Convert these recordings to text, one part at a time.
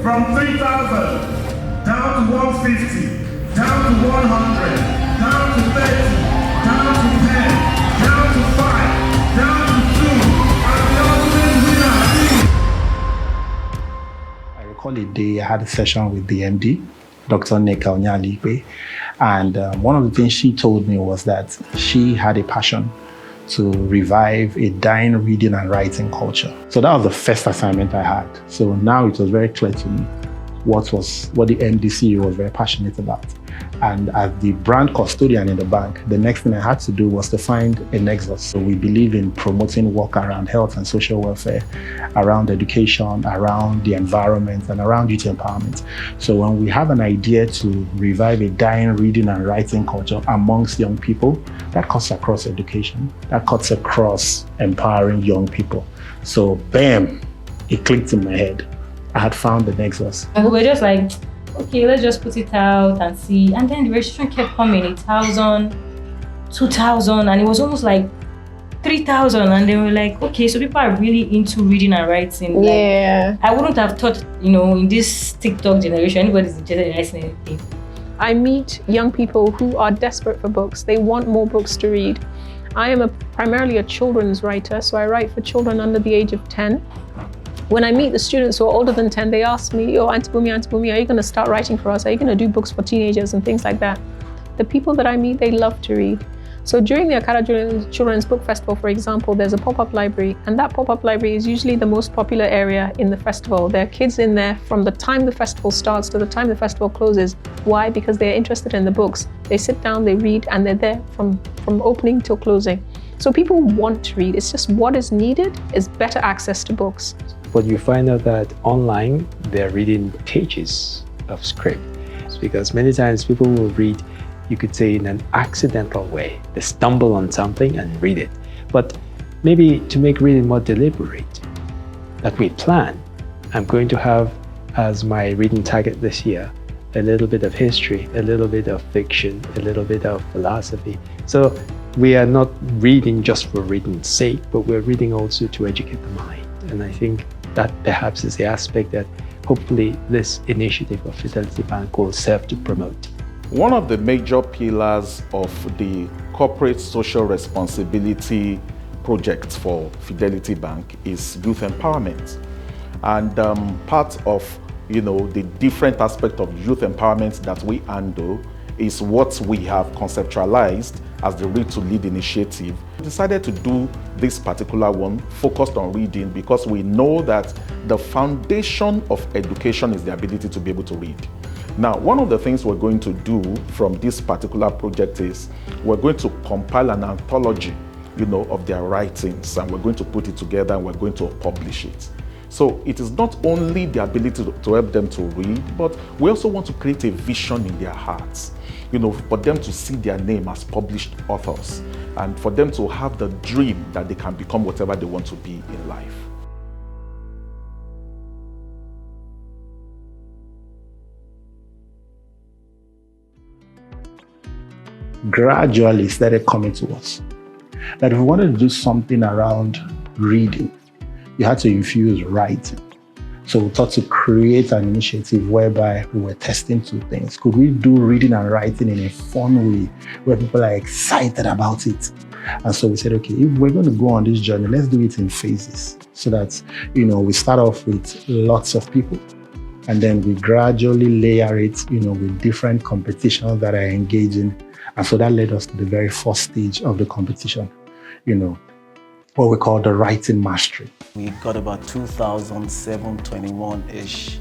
from 3,000 down to 150, down to 100, down to 30, down to 10, down to 5, down to 2, and the ultimate winner. I recall a day I had a session with the MD, Dr. Nneka Onyalipe, and one of the things she told me was that she had a passion to revive a dying reading and writing culture. So that was the first assignment I had. So now it was very clear to me what the MD was very passionate about. And as the brand custodian in the bank, the next thing I had to do was to find a nexus. So we believe in promoting work around health and social welfare, around education, around the environment, and around youth empowerment. So when we have an idea to revive a dying reading and writing culture amongst young people, that cuts across education, that cuts across empowering young people. So bam, it clicked in my head. I had found the nexus. And we were just like, okay, let's just put it out and see. And then the registration kept coming, 1,000, 2,000, and it was almost like 3,000. And then we were like, okay, so people are really into reading and writing. Yeah. Like, I wouldn't have thought, in this TikTok generation, anybody's interested in writing anything. I meet young people who are desperate for books. They want more books to read. I am primarily a children's writer, so I write for children under the age of 10. When I meet the students who are older than 10, they ask me, oh, Auntie Bumi, are you going to start writing for us? Are you going to do books for teenagers and things like that? The people that I meet, they love to read. So during the Akara Children's Book Festival, for example, there's a pop-up library, and that pop-up library is usually the most popular area in the festival. There are kids in there from the time the festival starts to the time the festival closes. Why? Because they're interested in the books. They sit down, they read, and they're there from opening till closing. So people want to read. It's just what is needed is better access to books. But you find out that online, they're reading pages of script. It's because many times people will read, you could say, in an accidental way. They stumble on something and read it. But maybe to make reading more deliberate, that we plan, I'm going to have as my reading target this year, a little bit of history, a little bit of fiction, a little bit of philosophy. So we are not reading just for reading's sake, but we're reading also to educate the mind. And I think that perhaps is the aspect that hopefully this initiative of Fidelity Bank will serve to promote. One of the major pillars of the corporate social responsibility project for Fidelity Bank is youth empowerment. And part of the different aspect of youth empowerment that we handle is what we have conceptualized as the Read2Lead initiative. We decided to do this particular one focused on reading because we know that the foundation of education is the ability to be able to read. Now, one of the things we're going to do from this particular project is we're going to compile an anthology, of their writings, and we're going to put it together and we're going to publish it. So it is not only the ability to help them to read, but we also want to create a vision in their hearts, for them to see their name as published authors and for them to have the dream that they can become whatever they want to be in life. Gradually started coming to us that if we wanted to do something around reading, you had to infuse writing. So we thought to create an initiative whereby we were testing two things. Could we do reading and writing in a fun way where people are excited about it? And so we said, okay, if we're going to go on this journey, let's do it in phases so that, we start off with lots of people and then we gradually layer it, with different competitions that are engaging. And so that led us to the very first stage of the competition, what we call the writing mastery. We got about 2,721-ish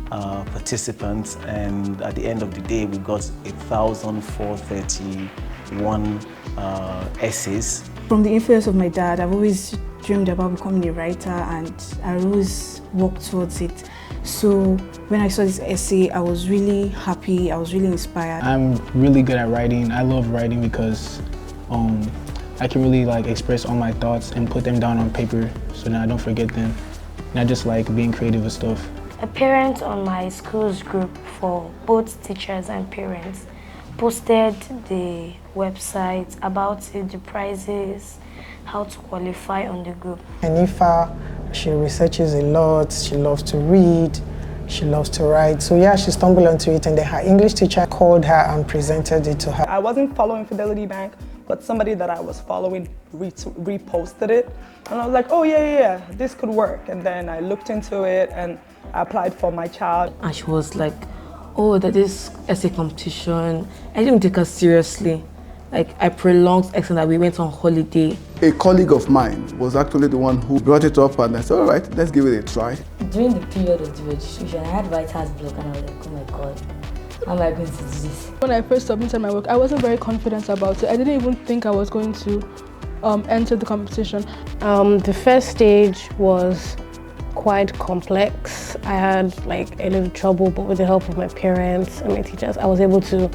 participants, and at the end of the day, we got 1,431 essays. From the influence of my dad, I've always dreamed about becoming a writer, and I always worked towards it. So when I saw this essay, I was really happy, I was really inspired. I'm really good at writing. I love writing because I can really express all my thoughts and put them down on paper so that I don't forget them. And I just like being creative with stuff. A parent on my school's group for both teachers and parents posted the website about the prizes, how to qualify on the group. Anifa, she researches a lot, she loves to read, She loves to write. So yeah, she stumbled onto it, and then her English teacher called her and presented it to her. I wasn't following Fidelity Bank, but somebody that I was following reposted it. And I was like, oh yeah, this could work. And then I looked into it and I applied for my child. And she was like, oh, that is essay competition. I didn't take her seriously. Like, I prolonged exam that we went on holiday. A colleague of mine was actually the one who brought it up, and I said, all right, let's give it a try. During the period of the registration, I had writer's block, and I was like, oh my God, how am I going to do this? When I first submitted my work, I wasn't very confident about it. I didn't even think I was going to enter the competition. The first stage was quite complex. I had like a little trouble, but with the help of my parents and my teachers, I was able to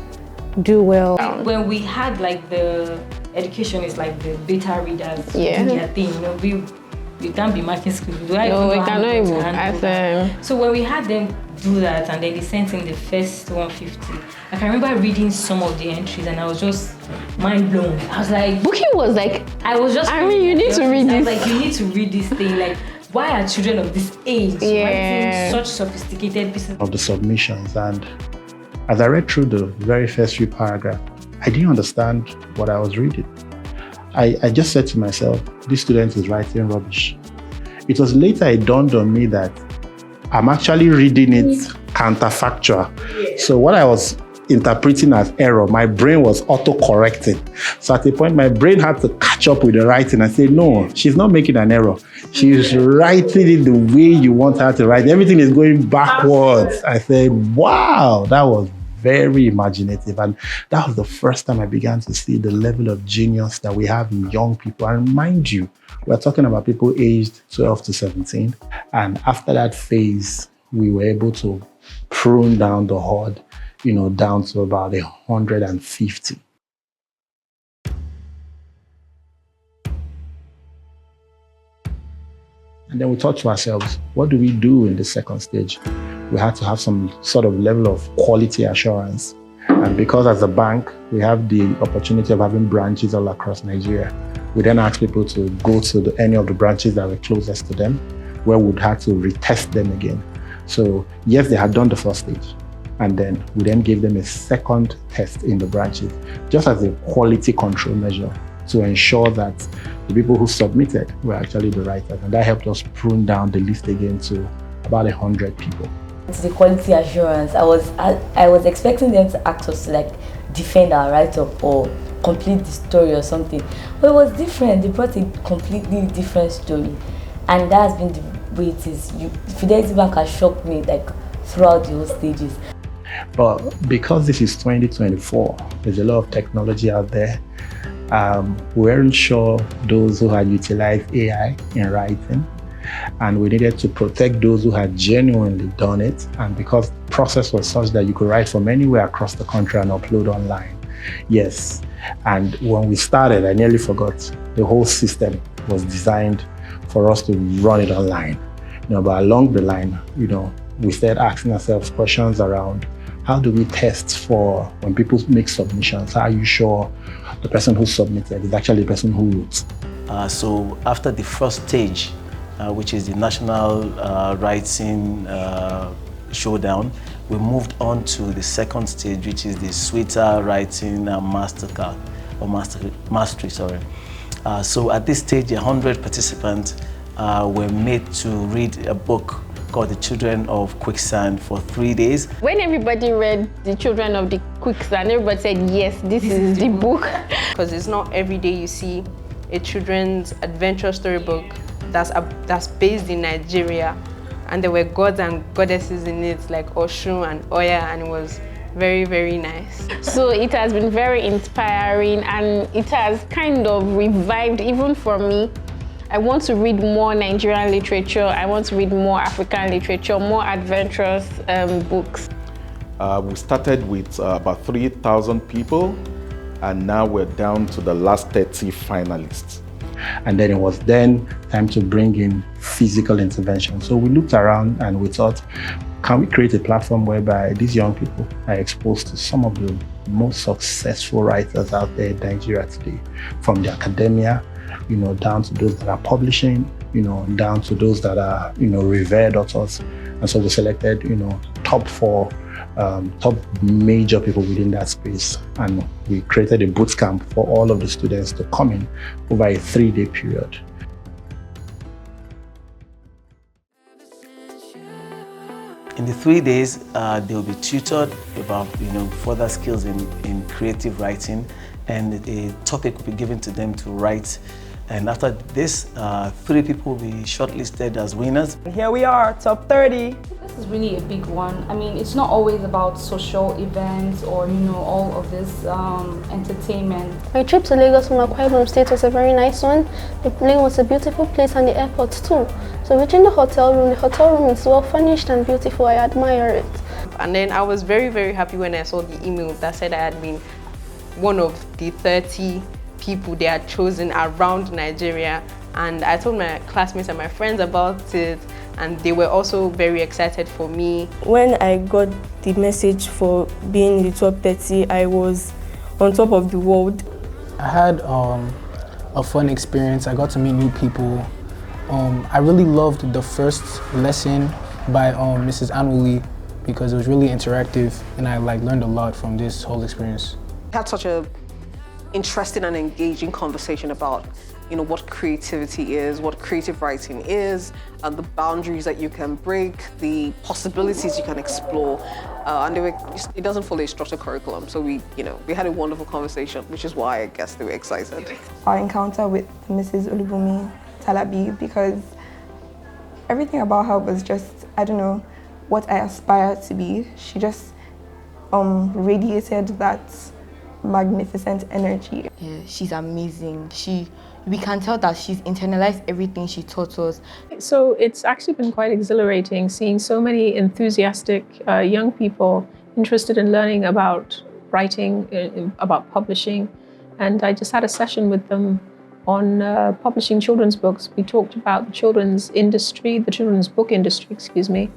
do well. When we had like the education is like the beta readers do their thing, you know, we can't be marking schools. No, we cannot even. So when we had them do that and then they sent in the first 150, I can remember reading some of the entries and I was just mind blown. I was like, booking was like, I was just, I mean, you need to read this. Like, you need to read this thing. Like, why are children of this age writing such sophisticated pieces of the submissions? And as I read through the very first few paragraphs, I didn't understand what I was reading. I just said to myself, this student is writing rubbish. It was later it dawned on me that I'm actually reading it counterfactual. So what I was interpreting as error, my brain was auto-correcting. So at a point, my brain had to catch up with the writing and say, no, she's not making an error. She's writing it the way you want her to write. Everything is going backwards. I said, wow, that was very imaginative. And that was the first time I began to see the level of genius that we have in young people. And mind you, we're talking about people aged 12 to 17. And after that phase, we were able to prune down the horde, you know, down to about 150. And then we thought to ourselves, what do we do in the second stage? We had to have some sort of level of quality assurance. And because as a bank, we have the opportunity of having branches all across Nigeria, we then asked people to go to any of the branches that were closest to them, where we'd have to retest them again. So yes, they had done the first stage. And then we then gave them a second test in the branches, just as a quality control measure to ensure that the people who submitted were actually the writers. And that helped us prune down the list again to about 100 people. It's the quality assurance. I was expecting them to ask us to like defend our write-up or complete the story or something. But it was different. They brought a completely different story. And that's been the way it is. Fidelity Bank has shocked me like throughout the whole stages. But because this is 2024, there's a lot of technology out there. We weren't sure those who had utilized AI in writing, and we needed to protect those who had genuinely done it. And because the process was such that you could write from anywhere across the country and upload online. Yes, and when we started, I nearly forgot, the whole system was designed for us to run it online. You know, but along the line, you know, we started asking ourselves questions around how do we test for when people make submissions? How are you sure the person who submitted is actually the person who wrote? So after the first stage, which is the National Writing Showdown, we moved on to the second stage, which is the Sweeter Writing Mastery. So at this stage, 100 participants were made to read a book called The Children of Quicksand for 3 days. When everybody read The Children of the Quicksand, everybody said, yes, this is the book. Because it's not every day you see a children's adventure storybook that's based in Nigeria. And there were gods and goddesses in it, like Oshun and Oya, and it was very, very nice. So it has been very inspiring, and it has kind of revived, even for me. I want to read more Nigerian literature. I want to read more African literature, more adventurous books. We started with about 3,000 people, and now we're down to the last 30 finalists. And then it was then time to bring in physical intervention. So we looked around and we thought, can we create a platform whereby these young people are exposed to some of the most successful writers out there in Nigeria today, from the academia, you know, down to those that are publishing, down to those that are, revered authors. And so we selected, top 4 top major people within that space. And we created a boot camp for all of the students to come in over a 3-day period. In the 3 days, they will be tutored about further skills in creative writing, and a topic will be given to them to write. And after this, 3 people will be shortlisted as winners. Here we are, top 30. This is really a big one. I mean, it's not always about social events or, all of this entertainment. My trip to Lagos from Akwa Ibom State was a very nice one. The plane was a beautiful place and the airport too. So reaching the hotel room is well furnished and beautiful. I admire it. And then I was very, very happy when I saw the email that said I had been one of the 30 people they had chosen around Nigeria. And I told my classmates and my friends about it, and they were also very excited for me. When I got the message for being in the top 30, I was on top of the world. I had a fun experience. I got to meet new people. I really loved the first lesson by Mrs. Anwuli because it was really interactive, and I learned a lot from this whole experience. I had such a interesting and engaging conversation about what creativity is, what creative writing is, and the boundaries that you can break, the possibilities you can explore, and it doesn't follow a structured curriculum. So we had a wonderful conversation, which is why I guess they were excited. Our encounter with Mrs. Olubumi Talabi, because everything about her was just, I don't know, what I aspired to be. She just radiated that magnificent energy. Yeah, she's amazing. We can tell that she's internalized everything she taught us. So it's actually been quite exhilarating seeing so many enthusiastic young people interested in learning about writing, about publishing. And I just had a session with them on publishing children's books. We talked about the children's industry, the children's book industry, excuse me.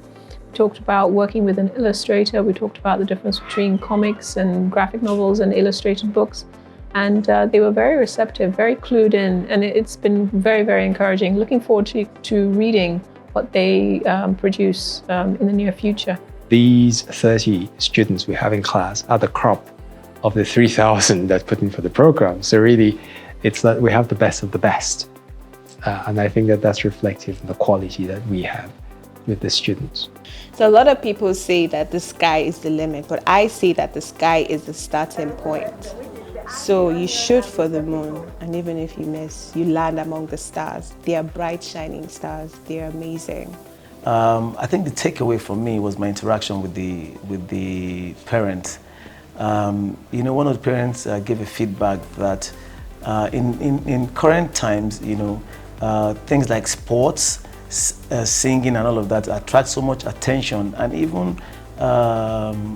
We talked about working with an illustrator. We talked about the difference between comics and graphic novels and illustrated books. And they were very receptive, very clued in, and it's been very, very encouraging. Looking forward to reading what they produce in the near future. These 30 students we have in class are the crop of the 3,000 that put in for the program. So really, it's that we have the best of the best. And I think that that's reflective of the quality that we have with the students. So a lot of people say that the sky is the limit, but I say that the sky is the starting point. So you shoot for the moon, and even if you miss, you land among the stars. They are bright, shining stars. They are amazing. I think the takeaway for me was my interaction with the parents. One of the parents gave a feedback that in current times, things like sports, singing and all of that attract so much attention, and even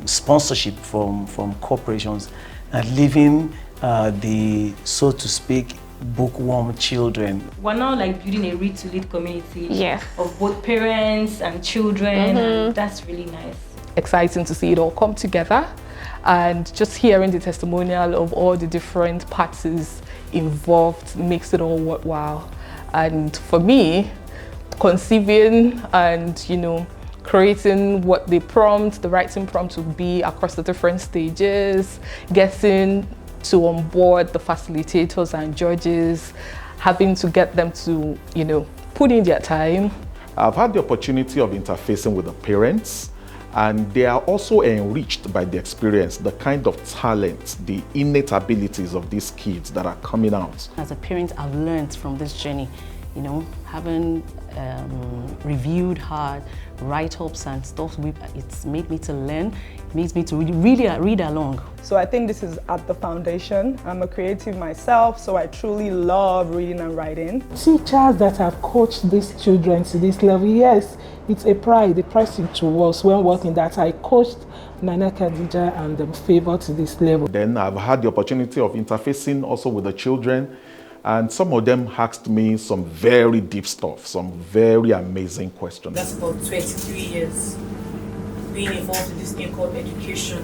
sponsorship from corporations, and leaving the, so to speak, bookworm children. We're now building a read-to-lead community of both parents and children, and that's really nice. Exciting to see it all come together, and just hearing the testimonial of all the different parties involved makes it all worthwhile. And for me, conceiving and creating what the writing prompt will be across the different stages, getting to onboard the facilitators and judges, having to get them to put in their time. I've had the opportunity of interfacing with the parents, and they are also enriched by the experience, the kind of talent, the innate abilities of these kids that are coming out. As a parent, I've learned from this journey, having reviewed hard write-ups and stuff, it's made me to learn, it makes me to really read along. So I think this is at the foundation. I'm a creative myself, so I truly love reading and writing. Teachers that have coached these children to this level, yes, it's a pride to us when working that I coached Nana Khadija and Favor to this level. Then I've had the opportunity of interfacing also with the children, and some of them asked me some very deep stuff, some very amazing questions. That's about 23 years being involved in this thing called education.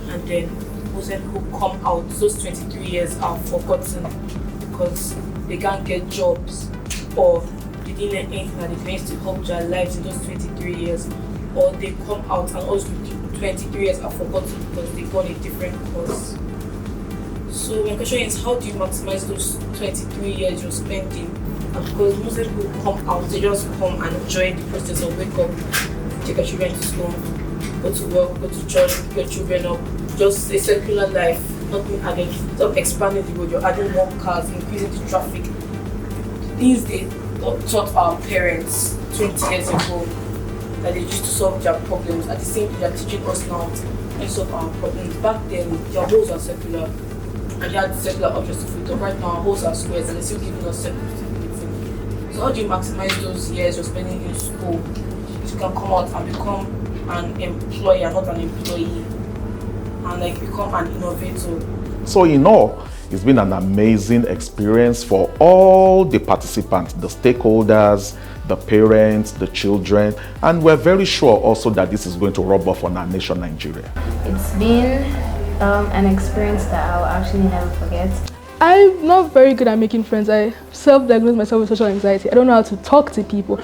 And then most people come out, those 23 years are forgotten because they can't get jobs. or they didn't learn anything that they to help their lives in those 23 years, or they come out and also 23 years are forgotten because they got a different course. So my question is, how do you maximize those 23 years you're spending? Because most people come out, they just come and enjoy the process of wake up, take your children to school, go to work, go to church, pick your children up, just a circular life, nothing added. Stop expanding the road, you're adding more cars, increasing the traffic. Things they taught our parents 20 years ago that they used to solve their problems. At the same time, they're teaching us now to solve our problems. Back then, their holes are circular, and they had circular objects to fit up. Right now, our holes are squares, and they're still giving us circular. So how do you maximize those years you're spending in school so you can come out and become an employer, not an employee, and like become an innovator? So in all, it's been an amazing experience for all the participants, the stakeholders, the parents, the children, and we're very sure also that this is going to rub off on our nation, Nigeria. It's been an experience that I'll actually never forget. I'm not very good at making friends. I self-diagnosed myself with social anxiety. I don't know how to talk to people.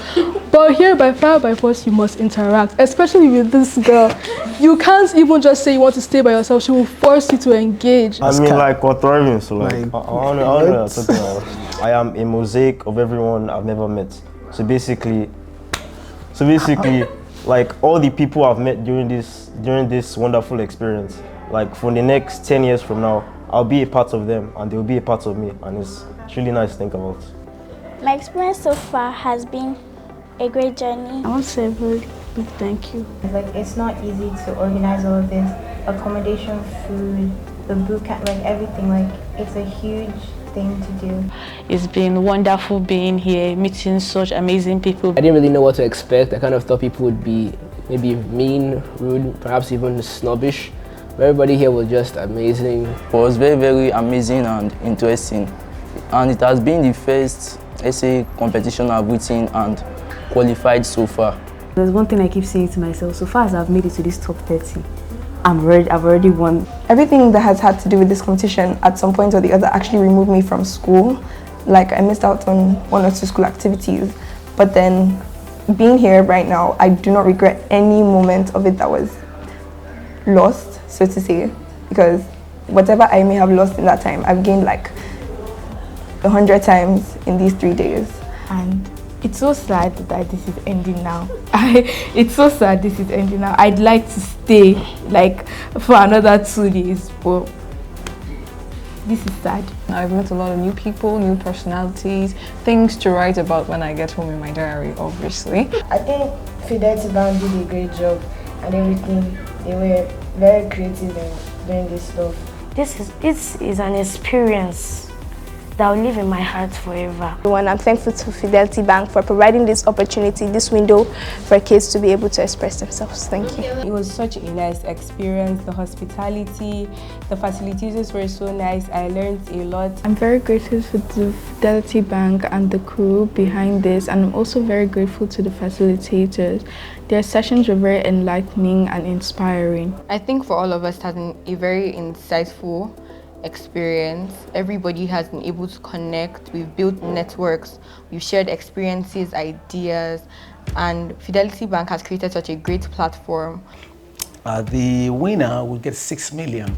But here, by fire, by force, you must interact, especially with this girl. You can't even just say you want to stay by yourself. She will force you to engage. I mean, like, we're thriving, so like, I am a mosaic of everyone I've never met. So basically, like, all the people I've met during this wonderful experience, like, for the next 10 years from now, I'll be a part of them and they'll be a part of me, and it's really nice to think about. My experience so far has been a great journey. I want to say a very big thank you. It's not easy to organize all of this, accommodation, food, the book, like everything. It's a huge thing to do. It's been wonderful being here, meeting such amazing people. I didn't really know what to expect. I kind of thought people would be maybe mean, rude, perhaps even snobbish. Everybody here was just amazing. It was very, very amazing and interesting. And it has been the first essay competition I've written and qualified so far. There's one thing I keep saying to myself, so far as I've made it to this top 30, I've already won. Everything that has had to do with this competition at some point or the other actually removed me from school. Like, I missed out on 1 or 2 school activities. But then being here right now, I do not regret any moment of it that was lost, so to say, because whatever I may have lost in that time, I've gained like 100 times in these 3 days. And it's so sad that this is ending now. It's so sad this is ending now. I'd like to stay like for another 2 days, but this is sad. I've met a lot of new people, new personalities, things to write about when I get home in my diary, obviously. I think Fidelity Bank did a great job and everything. They were very creative in doing this stuff. This is an experience that will live in my heart forever. And I'm thankful to Fidelity Bank for providing this opportunity, this window for kids to be able to express themselves. Thank you. It was such a nice experience. The hospitality, the facilities were so nice. I learned a lot. I'm very grateful for the Fidelity Bank and the crew behind this, and I'm also very grateful to the facilitators. Their sessions were very enlightening and inspiring. I think for all of us, it has been a very insightful experience. Everybody has been able to connect. We've built networks, we've shared experiences, ideas, and Fidelity Bank has created such a great platform. The winner will get 6 million,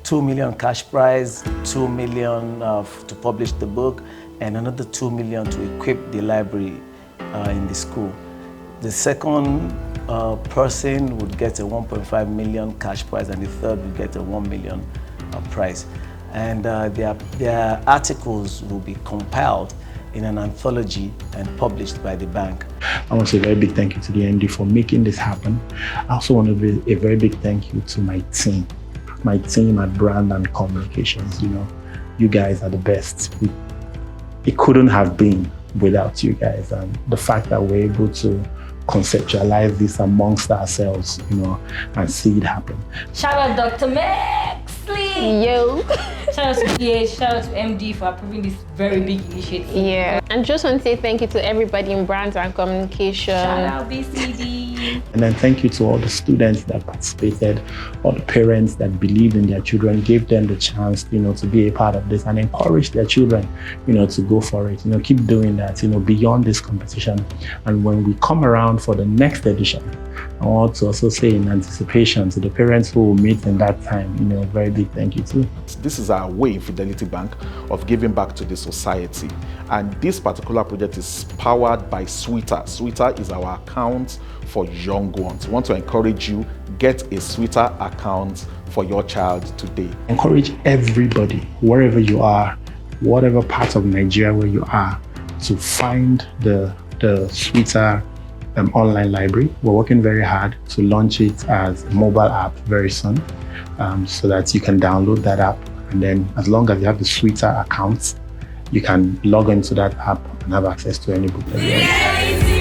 2 million cash prize, 2 million to publish the book, and another 2 million to equip the library in the school. The second person would get a 1.5 million cash prize, and the third would get a 1 million prize. And their articles will be compiled in an anthology and published by the bank. I want to say a very big thank you to the MD for making this happen. I also want to be a very big thank you to my team at Brand and Communications. You know, you guys are the best. It couldn't have been without you guys, and the fact that we're able to conceptualize this amongst ourselves, you know, and see it happen. Shout out Dr. Max! Yo. Shout out to PH, shout out to MD for approving this very big initiative. Yeah. And just want to say thank you to everybody in brands and communication. Shout out BCD. And then thank you to all the students that participated, all the parents that believed in their children, gave them the chance, to be a part of this and encourage their children, to go for it. Keep doing that, beyond this competition. And when we come around for the next edition, I want to also say in anticipation to the parents who will meet in that time, a very big thank you too. This is our way in Fidelity Bank of giving back to the society. And this particular project is powered by Sweeter. Sweeter is our account for young ones. We want to encourage you, get a Sweeter account for your child today. Encourage everybody, wherever you are, whatever part of Nigeria where you are, to find the Sweeter online library. We're working very hard to launch it as a mobile app very soon, so that you can download that app, and then as long as you have the Sweeter account, you can log into that app and have access to any book that you want.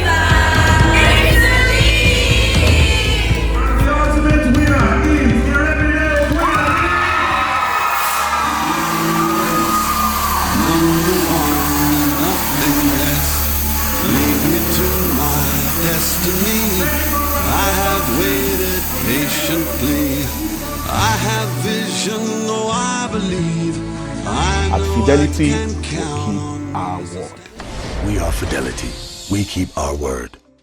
I have waited patiently. I have vision, though I believe. At Fidelity, we keep our word. We are Fidelity. We keep our word.